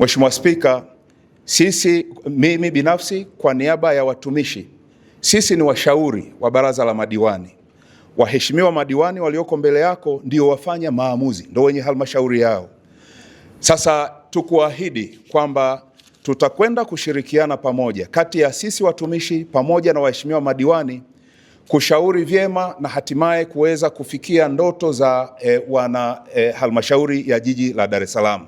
Mheshimiwa Spika, mimi binafsi kwa niaba ya watumishi, sisi ni washauri wa baraza la madiwani. Waheshimiwa madiwani walioko mbele yako ndio wafanya maamuzi, ndio wenye halmashauri yao. Sasa tukuahidi kwamba tutakwenda kushirikiana pamoja kati ya sisi watumishi pamoja na waheshimiwa madiwani kushauri vyema na hatimaye kuweza kufikia ndoto za halmashauri ya jiji la Dar es Salaam.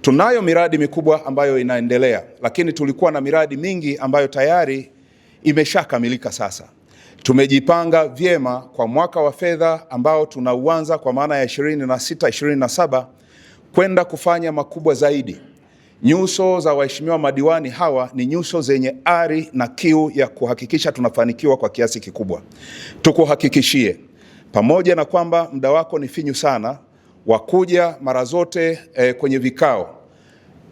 Tunayo miradi mikubwa ambayo inaendelea, lakini tulikuwa na miradi mingi ambayo tayari imeshakamilika. Sasa tumejipanga vyema kwa mwaka wa fedha ambao tunauanza kwa maana ya 26-27 kwenda kufanya makubwa zaidi. Nyuso za waheshimiwa madiwani hawa ni nyuso zenye ari na kiu ya kuhakikisha tunafanikiwa kwa kiasi kikubwa. Tukuhakikishie, pamoja na kwamba muda wako ni finyu sana wa kuja mara zote kwenye vikao,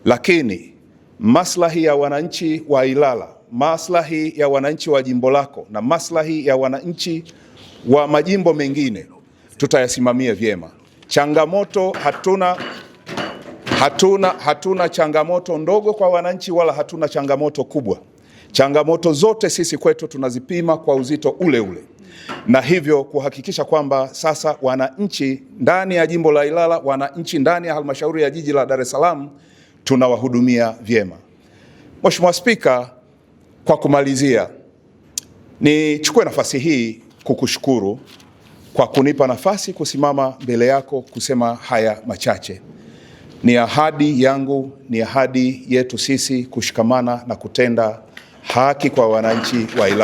lakini maslahi ya wananchi wa Ilala, maslahi ya wananchi wa jimbo lako na maslahi ya wananchi wa majimbo mengine tutayasimamia vyema. Changamoto hatuna changamoto ndogo kwa wananchi, wala hatuna changamoto kubwa. Changamoto zote sisi kwetu tunazipima kwa uzito ule ule, na hivyo kuhakikisha kwamba sasa wananchi ndani ya jimbo la Ilala, wananchi ndani ya halmashauri ya jiji la Dar es Salaam tunawahudumia vyema. Mheshimiwa Spika, kwa kumalizia, nichukue nafasi hii kukushukuru kwa kunipa nafasi kusimama mbele yako kusema haya machache. Ni ahadi yangu, ni ahadi yetu sisi kushikamana na kutenda haki kwa wananchi wa Ilala.